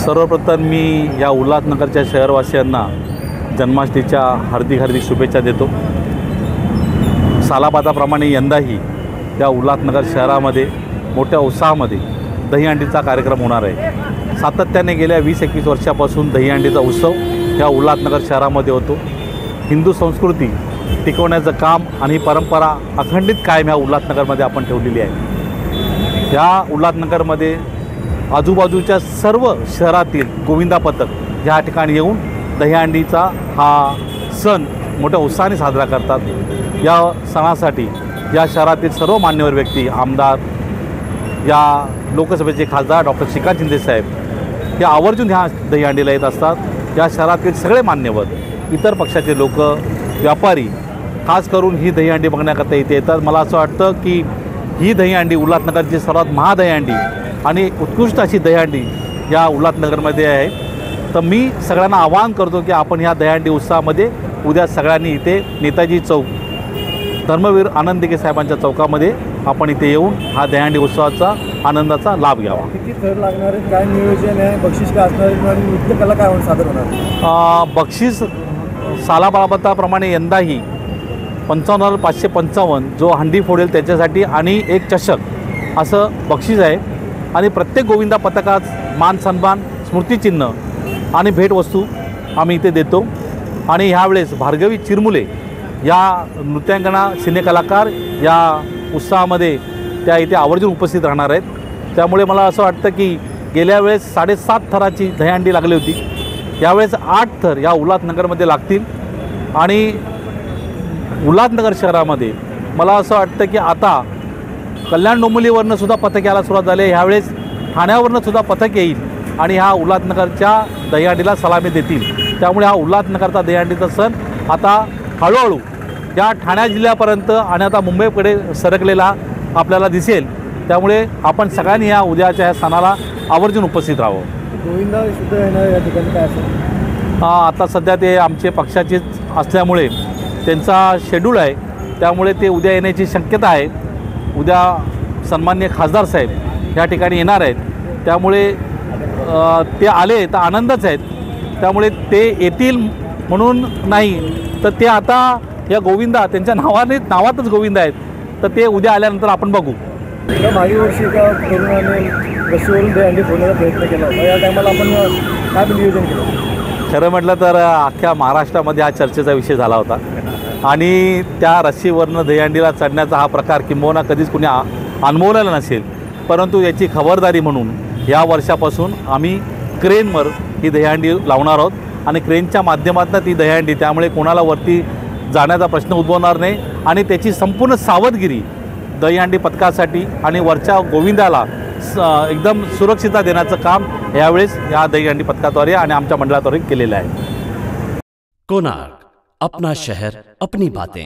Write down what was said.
सर्वप्रथम मी या उल्हासनगरच्या शहरवासियांना जन्माष्टमीच्या हार्दिक शुभेच्छा देतो। सालाबादाप्रमाणे यंदाही या उल्हासनगर शहरामध्ये मोठ्या उत्साहामध्ये दहीहंडीचा कार्यक्रम होणार आहे। सातत्याने गेल्या 20-21 वर्षापासून दहीहंडीचा उत्सव या उल्हासनगर शहरामध्ये होतो। हिंदू संस्कृती टिकवण्याचं काम आणि परंपरा अखंडित कायम ह्या उल्हासनगरमध्ये आपण ठेवलेली आहे। ह्या उल्हासनगरमध्ये आजूबाजूच्या सर्व शहरातील गोविंदा पथक या ठिकाणी येऊन दहीहंडीचा हा सण मोठ्या उत्साहाने साजरा करतात। या सणासाठी या शहरातील सर्व मान्यवर व्यक्ती, आमदार, या लोकसभेचे खासदार डॉक्टर श्रीकांत शिंदे साहेब या आवर्जून ह्या दहीहंडीला येत असतात। या शहरातील सगळे मान्यवर, इतर पक्षाचे लोक, व्यापारी खास करून ही दहीहंडी बघण्याकरता इथे येतात। मला असं वाटतं की ही दहीहंडी उल्हासनगरची सर्वात महादहीहंडी आणि उत्कृष्ट अशी दहीहंडी या उल्हासनगरमध्ये आहे। तर मी सगळ्यांना आवाहन करतो की आपण ह्या दहीहंडी उत्सवामध्ये उद्या सगळ्यांनी इथे नेताजी चौक, धर्मवीर आनंद दिघे साहेबांच्या चौकामध्ये आपण इथे येऊन हा दहीहंडी उत्सवाचा आनंदाचा लाभ घ्यावा। किती थर लागणार आहे, काय नियोजन आहे, बक्षीस काय असणार आहे आणि नृत्यकला काय सादर होणार? बक्षीस सालाबादाप्रमाणे यंदाही 55,555 जो हंडी फोडेल त्याच्यासाठी आणि एक चषक असं बक्षीस आहे। आणि प्रत्येक गोविंदा पथकास मान सन्मान, स्मृतिचिन्ह आणि भेटवस्तू आम्ही इथे देतो। आणि ह्यावेळेस भार्गवी चिरमुले या नृत्यांगना, सिनेकलाकार या उत्सवामध्ये त्या इथे आवर्जून उपस्थित राहणार आहेत। त्यामुळे मला असं वाटतं की गेल्या वेळेस 7.5 थराची दहीहंडी लागली होती, यावेळेस 8 थर या उल्हासनगरमध्ये लागतील। आणि उल्हासनगर शहरामध्ये मला असं वाटतं की आता कल्याण डोंबिवलीवरनं सुद्धा पथक यायला सुरुवात झाली आहे। ह्यावेळेस ठाण्यावरनं सुद्धा पथक येईल आणि ह्या उल्हासनगरच्या दहीहंडीला सलामी देतील। त्यामुळे हा उल्हासनगरचा दहीहंडीचा सण आता हळूहळू या ठाणे जिल्ह्यापर्यंत आणि आता मुंबईकडे सरकलेला आपल्याला दिसेल। त्यामुळे आपण सगळ्यांनी या उद्याच्या या सणाला आवर्जून उपस्थित राहावं। गोविंदा सुद्धा येणार या ठिकाणी काय असेल? आता सध्या ते आमचे पक्षाचेच असल्यामुळे त्यांचा शेड्यूल आहे, त्यामुळे ते उद्या येण्याची शक्यता आहे। उद्या सन्माननीय खासदार साहेब या ठिकाणी येणार आहेत, त्यामुळे ते आले तर आनंदच आहेत। त्यामुळे ते येतील म्हणून नाही तर ते आता या गोविंदा त्यांच्या नावातच गोविंदा आहेत, तर ते उद्या आल्यानंतर आपण बघू। मागील वर्षी एका तरुणाने रस्त्यावरून दहीहंडी फोडण्याचा प्रयत्न केला होता, या टायमाला आपण काय नियोजन केलं? खरं म्हटलं तर अख्ख्या महाराष्ट्रामध्ये हा चर्चेचा विषय झाला होता आणि त्या रस्सीवरनं दहीहंडीला चढण्याचा हा प्रकार किंबहुना कधीच कुणी अनुभवलेला नसेल। परंतु याची खबरदारी म्हणून या वर्षापासून आम्ही क्रेनवर ही दहीहंडी लावणार आहोत आणि क्रेनच्या माध्यमातून ती दहीहंडी, त्यामुळे कोणाला वरती जाण्याचा प्रश्न उद्भवणार नाही आणि त्याची संपूर्ण सावधगिरी दहीहंडी पथकासाठी आणि वरच्या गोविंदाला एकदम सुरक्षितता देण्याचं काम यावेळेस या दहीहंडी पथकाद्वारे आणि आमच्या मंडळाद्वारे केलेलं आहे। कोणार्क, अपना शहर, अपनी बातें।